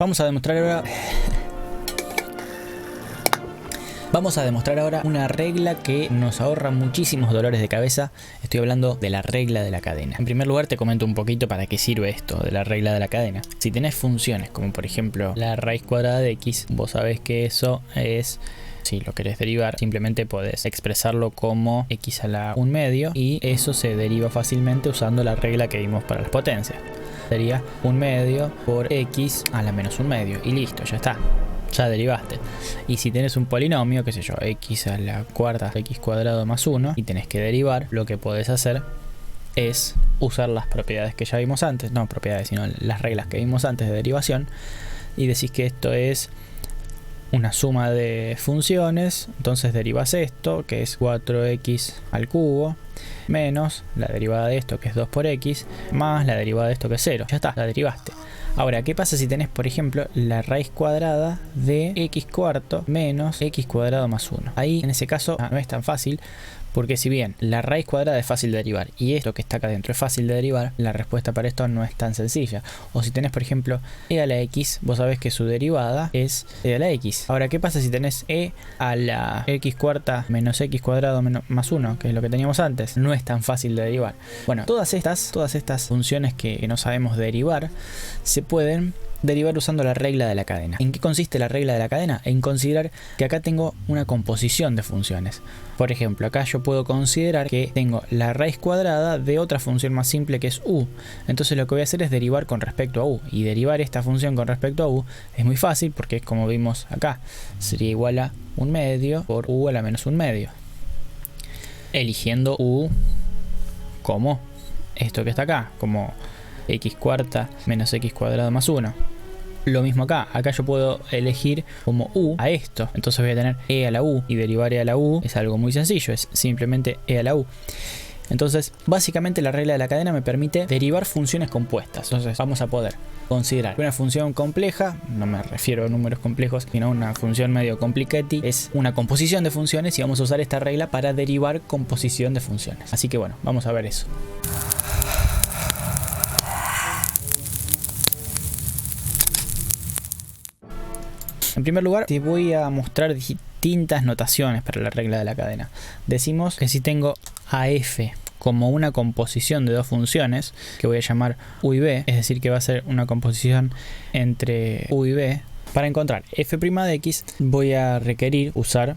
Vamos a demostrar ahora una regla que nos ahorra muchísimos dolores de cabeza. Estoy hablando de la regla de la cadena. En primer lugar te comento un poquito para qué sirve esto de la regla de la cadena. Si tenés funciones como por ejemplo la raíz cuadrada de x, vos sabés que eso es... Si lo querés derivar, simplemente podés expresarlo como x a la 1/2 y eso se deriva fácilmente usando la regla que vimos para las potencias. Sería 1/2 por x a la menos 1/2 y listo, ya está. Ya derivaste. Y si tenés un polinomio, qué sé yo, x a la cuarta x cuadrado más 1 y tenés que derivar, lo que podés hacer es usar las propiedades que ya vimos antes, no propiedades, sino las reglas que vimos antes de derivación, y decís que esto es una suma de funciones. Entonces derivas esto, que es 4x al cubo, menos la derivada de esto, que es 2 por x, más la derivada de esto, que es 0. Ya está, la derivaste. Ahora, ¿qué pasa si tenés, por ejemplo, la raíz cuadrada de x cuarto menos x cuadrado más 1? Ahí, en ese caso, no es tan fácil, porque si bien la raíz cuadrada es fácil de derivar y esto que está acá adentro es fácil de derivar, la respuesta para esto no es tan sencilla. O si tenés, por ejemplo, e a la x, vos sabés que su derivada es e a la x. Ahora, ¿qué pasa si tenés e a la x cuarta menos x cuadrado más 1, que es lo que teníamos antes? No es tan fácil de derivar. Bueno, todas estas funciones que no sabemos derivar se pueden derivar usando la regla de la cadena. ¿En qué consiste la regla de la cadena? En considerar que acá tengo una composición de funciones. Por ejemplo, acá yo puedo considerar que tengo la raíz cuadrada de otra función más simple que es u. Entonces lo que voy a hacer es derivar con respecto a u. Y derivar esta función con respecto a u es muy fácil porque es como vimos acá. Sería igual a 1/2 por u a la menos 1/2. Eligiendo u como esto que está acá, como x cuarta menos x cuadrado más 1. Lo mismo acá, yo puedo elegir como u a esto, entonces voy a tener e a la u, y derivar e a la u es algo muy sencillo, es simplemente e a la u. Entonces básicamente la regla de la cadena me permite derivar funciones compuestas. Entonces vamos a poder considerar una función compleja, no me refiero a números complejos, sino una función medio complicati, es una composición de funciones y vamos a usar esta regla para derivar composición de funciones. Así que bueno, vamos a ver eso. En primer lugar, te voy a mostrar distintas notaciones para la regla de la cadena. Decimos que si tengo a f como una composición de dos funciones, que voy a llamar u y b, es decir, que va a ser una composición entre u y b, para encontrar f' de x voy a requerir usar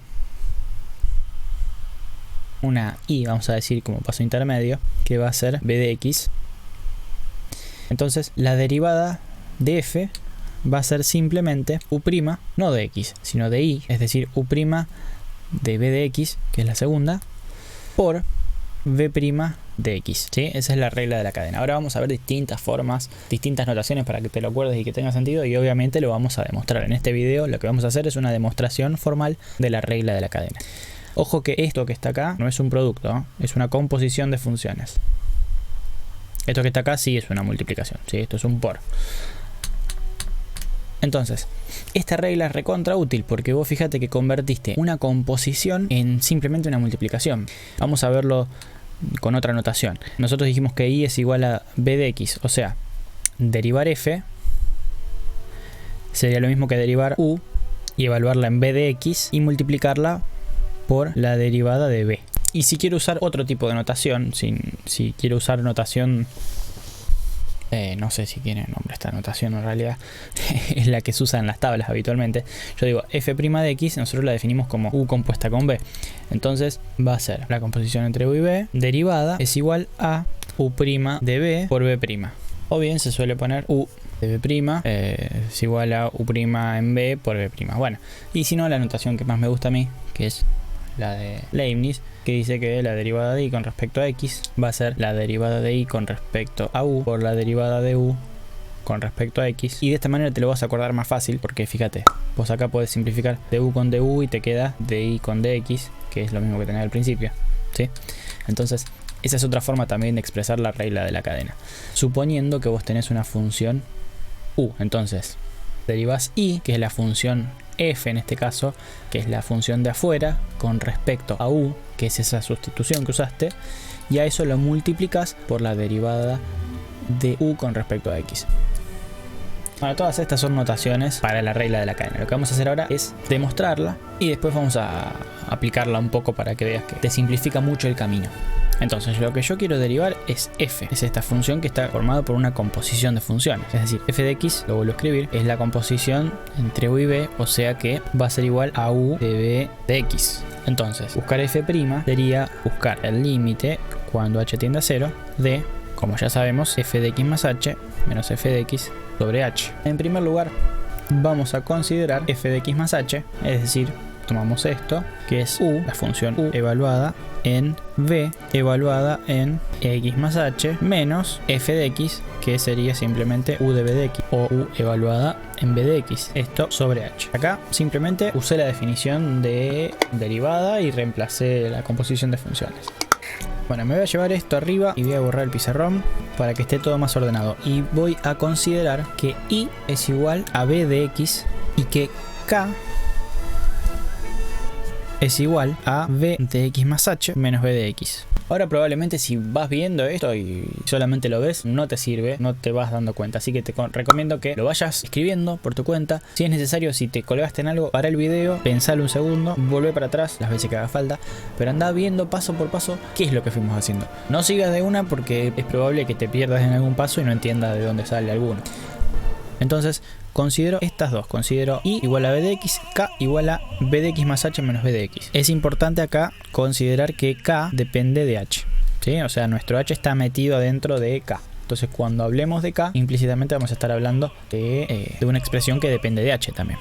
una i, vamos a decir como paso intermedio, que va a ser b de x. Entonces la derivada de f va a ser simplemente u', no de x, sino de y, es decir, u' de b de x, que es la segunda, por b' de x, ¿sí? Esa es la regla de la cadena. Ahora vamos a ver distintas formas, distintas notaciones para que te lo acuerdes y que tenga sentido, y obviamente lo vamos a demostrar. En este video lo que vamos a hacer es una demostración formal de la regla de la cadena. Ojo que esto que está acá no es un producto, ¿no? Es una composición de funciones. Esto que está acá sí es una multiplicación, ¿sí? Esto es un por. Entonces, esta regla es recontra útil porque vos fíjate que convertiste una composición en simplemente una multiplicación. Vamos a verlo con otra notación. Nosotros dijimos que y es igual a b de x, o sea, derivar f sería lo mismo que derivar u y evaluarla en b de x y multiplicarla por la derivada de b. Y si quiero usar otro tipo de notación, si quiero usar notación... no sé si tiene nombre esta notación, en realidad es la que se usa en las tablas habitualmente. Yo digo f' de x, nosotros la definimos como u compuesta con b. Entonces va a ser la composición entre u y b, derivada es igual a u' de b por b'. O bien se suele poner u de b' es igual a u' en b por b'. Bueno, y si no, la notación que más me gusta a mí, que es la de Leibniz, que dice que la derivada de y con respecto a x va a ser la derivada de y con respecto a u por la derivada de u con respecto a x, y de esta manera te lo vas a acordar más fácil porque fíjate, vos acá podés simplificar du con du y te queda di con dx, que es lo mismo que tenés al principio, ¿sí? Entonces esa es otra forma también de expresar la regla de la cadena, suponiendo que vos tenés una función u. Entonces derivas y, que es la función f en este caso, que es la función de afuera con respecto a u, que es esa sustitución que usaste, y a eso lo multiplicas por la derivada de u con respecto a x. Bueno, todas estas son notaciones para la regla de la cadena. Lo que vamos a hacer ahora es demostrarla y después vamos a aplicarla un poco para que veas que te simplifica mucho el camino. Entonces lo que yo quiero derivar es f, es esta función que está formada por una composición de funciones. Es decir, f de x, lo vuelvo a escribir, es la composición entre u y b, o sea que va a ser igual a u de b de x. Entonces, buscar f' sería buscar el límite cuando h tiende a 0 de, como ya sabemos, f de x más h menos f de x sobre h. En primer lugar, vamos a considerar f de x más h, es decir, tomamos esto, que es u, la función u evaluada en b evaluada en x más h menos f de x, que sería simplemente u de b de x, o u evaluada en b de x, esto sobre h. Acá simplemente usé la definición de derivada y reemplacé la composición de funciones. Bueno, me voy a llevar esto arriba y voy a borrar el pizarrón para que esté todo más ordenado. Y voy a considerar que i es igual a b de x y que k es igual a b de x más h menos b de x. Ahora probablemente si vas viendo esto y solamente lo ves, no te sirve, no te vas dando cuenta. Así que te recomiendo que lo vayas escribiendo por tu cuenta. Si es necesario, si te colgaste en algo, para el video, pensalo un segundo, volvé para atrás las veces que haga falta, pero anda viendo paso por paso qué es lo que fuimos haciendo. No sigas de una porque es probable que te pierdas en algún paso y no entiendas de dónde sale alguno. Entonces, considero estas dos. Considero i igual a b de x, k igual a b de x más h menos b de x. Es importante acá considerar que k depende de h, ¿sí? O sea, nuestro h está metido adentro de k. Entonces, cuando hablemos de k, implícitamente vamos a estar hablando de una expresión que depende de h también.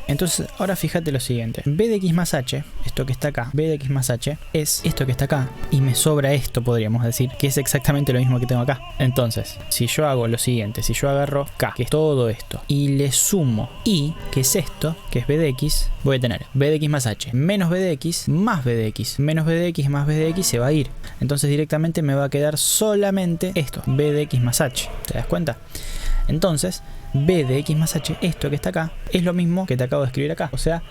Entonces, ahora fíjate lo siguiente. B de x más h, esto que está acá, B de x más h, es esto que está acá. Y me sobra esto, podríamos decir, que es exactamente lo mismo que tengo acá. Entonces, si yo hago lo siguiente, si yo agarro k, que es todo esto, y le sumo i, que es esto, que es B de x, voy a tener B de x más h menos B de x más B de x. Menos B de x más B de x se va a ir. Entonces, directamente me va a quedar solamente esto, B de x más h. ¿Te das cuenta? Entonces, b de x más h, esto que está acá, es lo mismo que te acabo de escribir acá. O sea,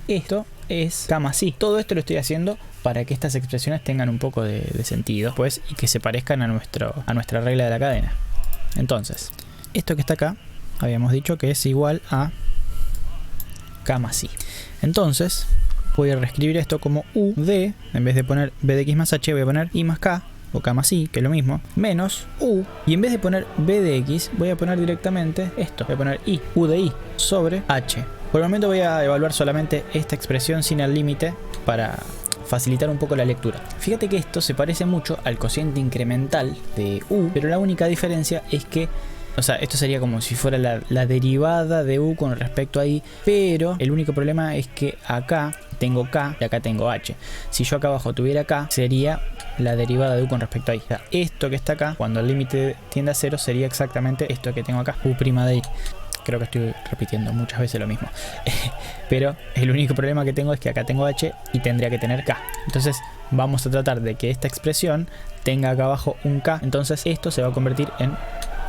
esto es k más i. Todo esto lo estoy haciendo para que estas expresiones tengan un poco de sentido, pues, y que se parezcan a nuestra regla de la cadena. Entonces, esto que está acá, habíamos dicho que es igual a k más i. Entonces, voy a reescribir esto como u de, en vez de poner b de x más h, voy a poner i más k, o k más i, que es lo mismo, menos u, y en vez de poner b de x, voy a poner directamente esto, voy a poner i, u de i, sobre h. Por el momento voy a evaluar solamente esta expresión sin el límite para facilitar un poco la lectura. Fíjate que esto se parece mucho al cociente incremental de u, pero la única diferencia es que, o sea, esto sería como si fuera la derivada de u con respecto a i, pero el único problema es que acá tengo k y acá tengo h. Si yo acá abajo tuviera k, sería la derivada de u con respecto a i. O sea, esto que está acá, cuando el límite tiende a 0, sería exactamente esto que tengo acá, u' de i. Creo que estoy repitiendo muchas veces lo mismo. Pero el único problema que tengo es que acá tengo h y tendría que tener k. Entonces vamos a tratar de que esta expresión tenga acá abajo un k. Entonces esto se va a convertir en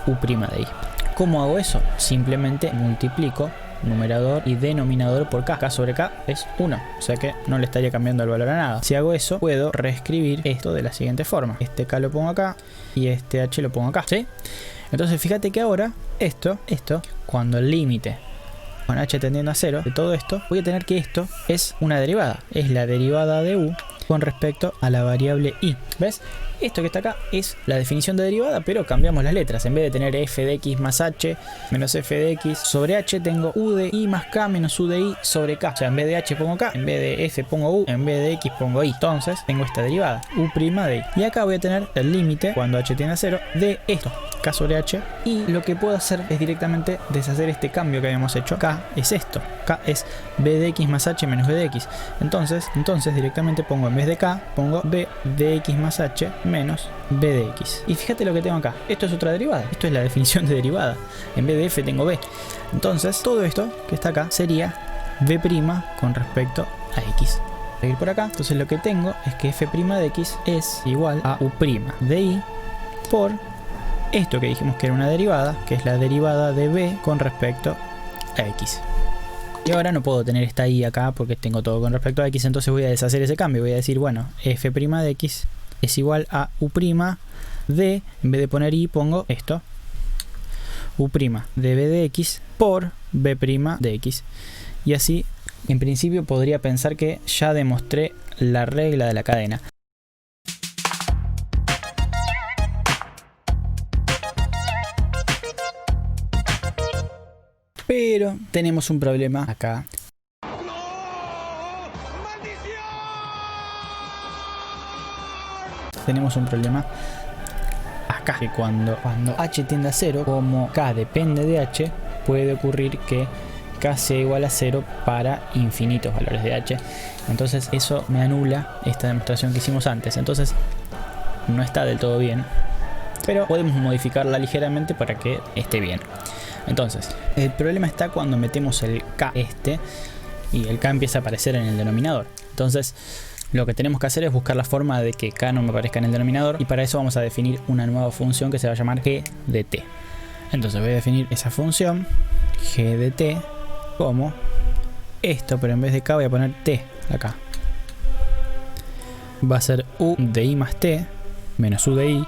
u' de i. ¿Cómo hago eso? Simplemente multiplico numerador y denominador por k. K sobre k es 1, o sea que no le estaría cambiando el valor a nada. Si hago eso, puedo reescribir esto de la siguiente forma. Este k lo pongo acá y este h lo pongo acá, ¿sí? Entonces fíjate que ahora esto, cuando el límite con h tendiendo a 0 de todo esto, voy a tener que esto es una derivada. Es la derivada de u con respecto a la variable i. ¿Ves? Esto que está acá es la definición de derivada, pero cambiamos las letras. En vez de tener f de x más h menos f de x sobre h, tengo u de i más k menos u de i sobre k. O sea, en vez de h pongo k, en vez de f pongo u, en vez de x pongo i. Entonces tengo esta derivada, u' de i. Y acá voy a tener el límite, cuando h tiende a 0, de esto, k sobre h. Y lo que puedo hacer es directamente deshacer este cambio que habíamos hecho. K es esto, k es b de x más h menos b de x. Entonces directamente pongo, en vez de k, pongo b de x más h menos b de x. Y fíjate lo que tengo acá. Esto es otra derivada. Esto es la definición de derivada. En vez de f tengo b. Entonces, todo esto que está acá sería b' con respecto a x. Voy a ir por acá. Entonces, lo que tengo es que f' de x es igual a u' de i por esto que dijimos que era una derivada, que es la derivada de b con respecto a x. Y ahora no puedo tener esta i acá porque tengo todo con respecto a x. Entonces, voy a deshacer ese cambio. Voy a decir, bueno, f' de x es igual a u' de, en vez de poner i pongo esto. U' de b de x por b' de x. Y así, en principio, podría pensar que ya demostré la regla de la cadena. Pero tenemos un problema acá. Tenemos un problema acá, que cuando h tiende a 0, como k depende de h, puede ocurrir que k sea igual a 0 para infinitos valores de h. Entonces eso me anula esta demostración que hicimos antes. Entonces no está del todo bien, pero podemos modificarla ligeramente para que esté bien. Entonces, el problema está cuando metemos el k y el k empieza a aparecer en el denominador. Entonces, lo que tenemos que hacer es buscar la forma de que k no me aparezca en el denominador, y para eso vamos a definir una nueva función que se va a llamar g de t. Entonces voy a definir esa función g de t como esto, pero en vez de k voy a poner t acá. Va a ser u de i más t menos u de i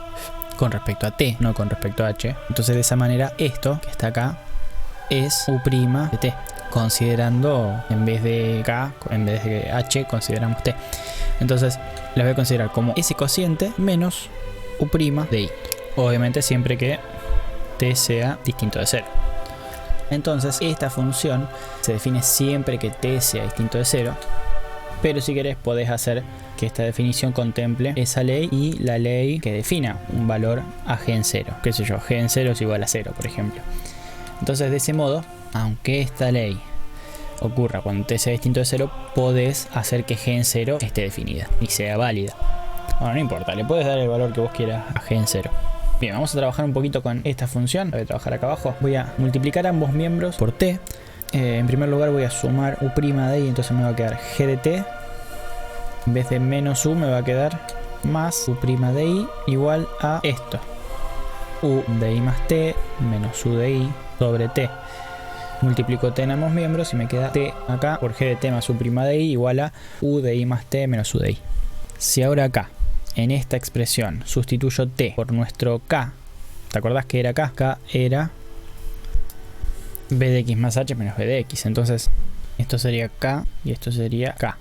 con respecto a t, no con respecto a h. Entonces de esa manera esto que está acá es u' de t, considerando en vez de k, en vez de h, consideramos t. Entonces la voy a considerar como ese cociente menos u' de i. Obviamente siempre que t sea distinto de 0. Entonces esta función se define siempre que t sea distinto de 0. Pero si querés podés hacer que esta definición contemple esa ley y la ley que defina un valor a g en 0. Qué sé yo, g en 0 es igual a 0, por ejemplo. Entonces de ese modo, aunque esta ley ocurra cuando t sea distinto de 0, podés hacer que g en 0 esté definida y sea válida. Bueno, no importa, le puedes dar el valor que vos quieras a g en 0. Bien, vamos a trabajar un poquito con esta función. Voy a trabajar acá abajo. Voy a multiplicar ambos miembros por t. En primer lugar voy a sumar u' de i, entonces me va a quedar g de t. En vez de menos u me va a quedar más u' de i igual a esto. U de i más t menos u de i sobre t. Multiplico t en ambos miembros y me queda t acá por g de t más u' de i igual a u de i más t menos u de i. Si ahora acá, en esta expresión, sustituyo t por nuestro k, ¿te acordás que era k? K era b de x más h menos b de x. Entonces esto sería k y esto sería k.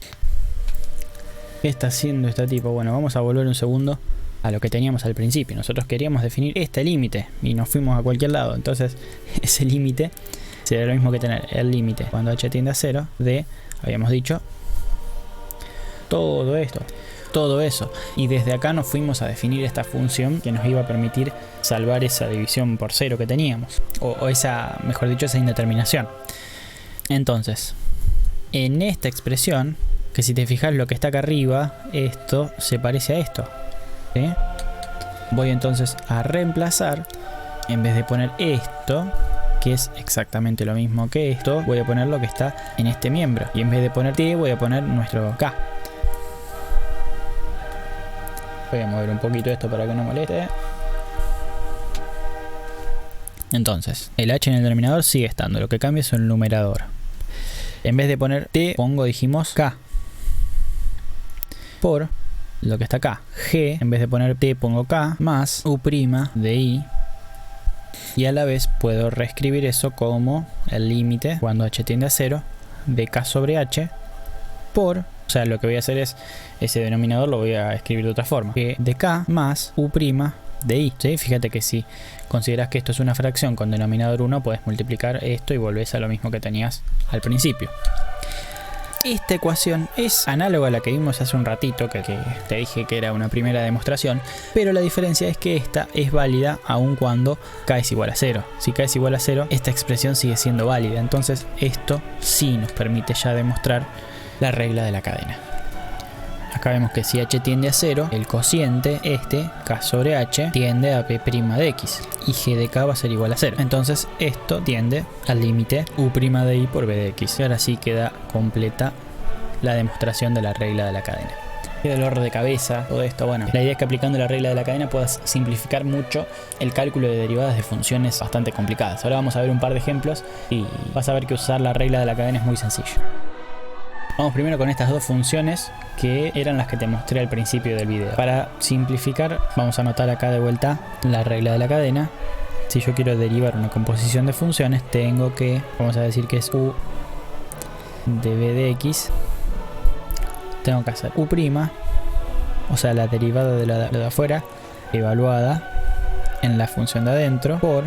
¿Qué está haciendo esta tipo? Bueno, vamos a volver un segundo a lo que teníamos al principio. Nosotros queríamos definir este límite y nos fuimos a cualquier lado. Entonces ese límite sería lo mismo que tener el límite cuando h tiende a 0 de, habíamos dicho, todo esto, todo eso. Y desde acá nos fuimos a definir esta función que nos iba a permitir salvar esa división por 0 que teníamos. O esa, mejor dicho, esa indeterminación. Entonces, en esta expresión, que si te fijas lo que está acá arriba, esto se parece a esto, ¿sí? Voy entonces a reemplazar, en vez de poner esto, que es exactamente lo mismo que esto, voy a poner lo que está en este miembro. Y en vez de poner t, voy a poner nuestro k. Voy a mover un poquito esto para que no moleste. Entonces, el h en el denominador sigue estando, lo que cambia es el numerador. En vez de poner t, pongo, dijimos, k. Por lo que está acá, g, en vez de poner t pongo k, más u' de i. Y a la vez puedo reescribir eso como el límite cuando h tiende a 0 de k sobre h por, o sea, lo que voy a hacer es, ese denominador lo voy a escribir de otra forma, g de k más u' de i, ¿sí? Fíjate que si consideras que esto es una fracción con denominador 1, puedes multiplicar esto y volvés a lo mismo que tenías al principio. Esta ecuación es análoga a la que vimos hace un ratito, que te dije que era una primera demostración, pero la diferencia es que esta es válida aun cuando k es igual a 0. Si k es igual a 0, esta expresión sigue siendo válida. Entonces esto sí nos permite ya demostrar la regla de la cadena. Acá vemos que si h tiende a 0, el cociente, k sobre h, tiende a b' de x. Y g de k va a ser igual a 0. Entonces esto tiende al límite u' de i por b de x. Y ahora sí queda completa la demostración de la regla de la cadena. Qué dolor de cabeza todo esto. Bueno, la idea es que aplicando la regla de la cadena puedas simplificar mucho el cálculo de derivadas de funciones bastante complicadas. Ahora vamos a ver un par de ejemplos y vas a ver que usar la regla de la cadena es muy sencillo. Vamos primero con estas dos funciones que eran las que te mostré al principio del video. Para simplificar, vamos a anotar acá de vuelta la regla de la cadena si yo quiero derivar una composición de funciones, tengo que, vamos a decir que es u de b de x, tengo que hacer u', o sea la derivada de la de afuera, evaluada en la función de adentro, por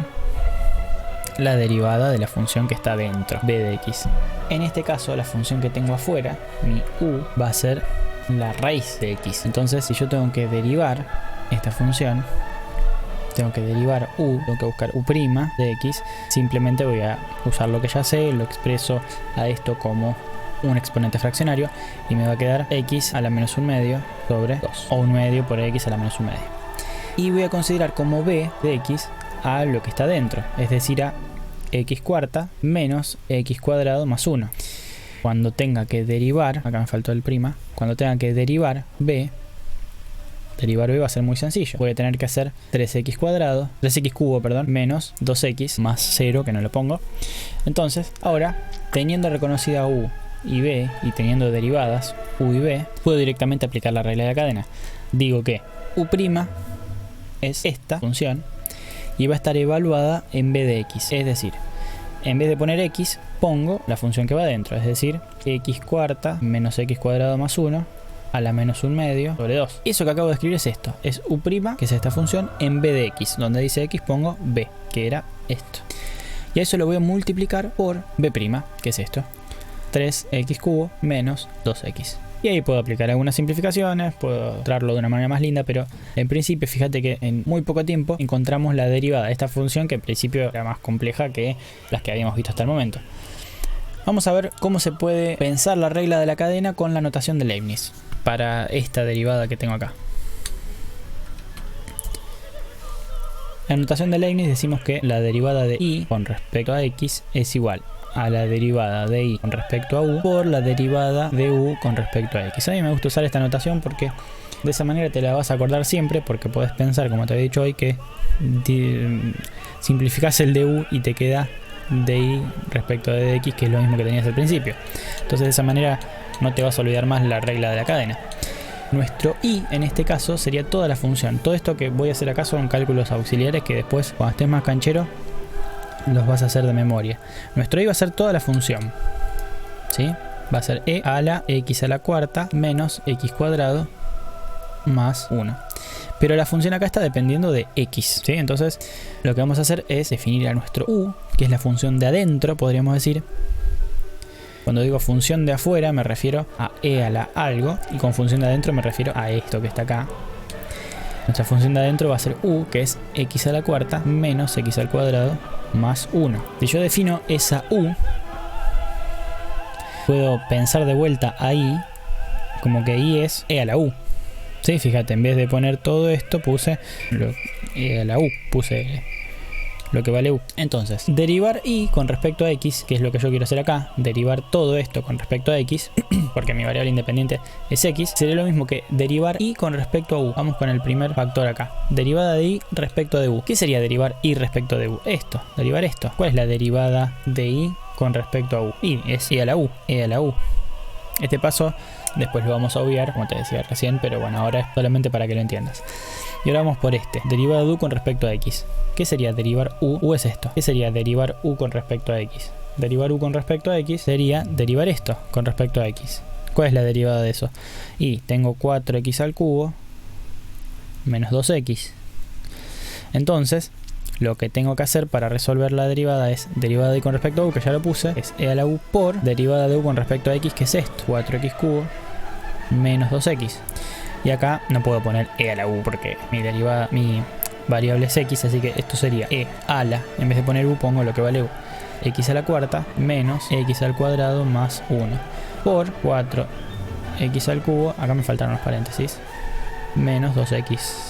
la derivada de la función que está dentro, b de x. En este caso, la función que tengo afuera, mi u, va a ser la raíz de x. Entonces, si yo tengo que derivar esta función, tengo que derivar u, tengo que buscar u' de x, simplemente voy a usar lo que ya sé, lo expreso a esto como un exponente fraccionario y me va a quedar x a la menos 1/2 sobre 2, o 1/2 por x a la menos 1/2. Y voy a considerar como b de x a lo que está dentro, es decir, a x cuarta menos x cuadrado más 1. Cuando tenga que derivar, acá me faltó el prima, cuando tenga que derivar b va a ser muy sencillo. Voy a tener que hacer 3x cubo, menos 2x más 0, que no lo pongo. Entonces, ahora, teniendo reconocida u y b y teniendo derivadas u y b, puedo directamente aplicar la regla de la cadena. Digo que u' es esta función y va a estar evaluada en b de x. Es decir, en vez de poner x, pongo la función que va adentro, es decir, x cuarta menos x cuadrado más 1 a la menos 1/2 sobre 2. Eso que acabo de escribir es esto, es u', que es esta función, en b de x. Donde dice x pongo b, que era esto. Y a eso lo voy a multiplicar por b', que es esto, 3x cubo menos 2x. Y ahí puedo aplicar algunas simplificaciones, puedo mostrarlo de una manera más linda, pero en principio fíjate que en muy poco tiempo encontramos la derivada de esta función, que en principio era más compleja que las que habíamos visto hasta el momento. Vamos a ver cómo se puede pensar la regla de la cadena con la notación de Leibniz para esta derivada que tengo acá. En la notación de Leibniz decimos que la derivada de y con respecto a x es igual a la derivada de y con respecto a u por la derivada de u con respecto a x. A mí me gusta usar esta notación porque de esa manera te la vas a acordar siempre, porque podés pensar, como te he dicho hoy, que simplificás el de u y te queda de y respecto de x, que es lo mismo que tenías al principio. Entonces de esa manera no te vas a olvidar más la regla de la cadena. Nuestro y en este caso sería toda la función. Todo esto que voy a hacer acá son cálculos auxiliares que después, cuando estés más canchero, los vas a hacer de memoria. Nuestro y va a ser toda la función, ¿sí? Va a ser e a la x a la cuarta menos x cuadrado más 1. Pero la función acá está dependiendo de x, ¿sí? Entonces lo que vamos a hacer es definir a nuestro u, que es la función de adentro, podríamos decir. Cuando digo función de afuera me refiero a e a la algo, y con función de adentro me refiero a esto que está acá. Nuestra función de adentro va a ser u, que es x a la cuarta menos x al cuadrado más 1. Si yo defino esa u, puedo pensar de vuelta a i como que i es e a la u. Sí, fíjate, en vez de poner todo esto puse e a la u, puse lo que vale u. Entonces, derivar i con respecto a x, que es lo que yo quiero hacer acá, derivar todo esto con respecto a x, porque mi variable independiente es x, sería lo mismo que derivar i con respecto a u. Vamos con el primer factor acá, derivada de i respecto de u. ¿Qué sería derivar i respecto de u? Esto, derivar esto. ¿Cuál es la derivada de i con respecto a u? I es i a la u, e a la u. Este paso después lo vamos a obviar, como te decía recién, pero bueno, ahora es solamente para que lo entiendas. Y ahora vamos por este, derivada de u con respecto a x. ¿Qué sería derivar u? U es esto. ¿Qué sería derivar u con respecto a x? Derivar u con respecto a x sería derivar esto con respecto a x. ¿Cuál es la derivada de eso? Y tengo 4x al cubo menos 2x. Entonces, lo que tengo que hacer para resolver la derivada es derivada de i con respecto a u, que ya lo puse, es e a la u por derivada de u con respecto a x, que es esto, 4x cubo menos 2x. Y acá no puedo poner e a la u porque mi variable es x, así que esto sería e a la, en vez de poner u pongo lo que vale u, x a la cuarta menos x al cuadrado más 1 por 4x al cubo, acá me faltaron los paréntesis, menos 2x.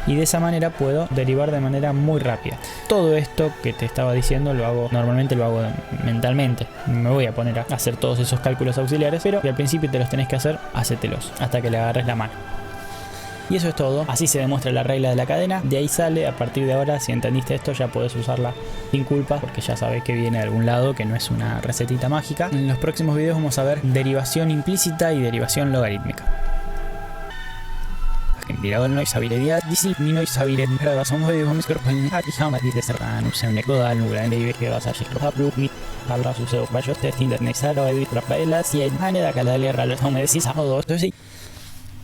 Y de esa manera puedo derivar de manera muy rápida. Todo esto que te estaba diciendo normalmente lo hago mentalmente. Me voy a poner a hacer todos esos cálculos auxiliares, pero si al principio te los tenés que hacer, hacételos hasta que le agarres la mano. Y eso es todo. Así se demuestra la regla de la cadena. De ahí sale, a partir de ahora, si entendiste esto, ya podés usarla sin culpa, porque ya sabés que viene de algún lado, que no es una recetita mágica. En los próximos videos vamos a ver derivación implícita y derivación logarítmica. Diragol Sabiredia, Disciplino y Sabiret, Gradason, Homes, Corpon, Akihama, Serrano, Semnecoda, Nugrande, y que vas a llegar a Brooklyn, Habla sus ojos, Testing, Nexaro, Edith, Rafaela, si hay manera que la guerra los hombres y sábado, esto sí.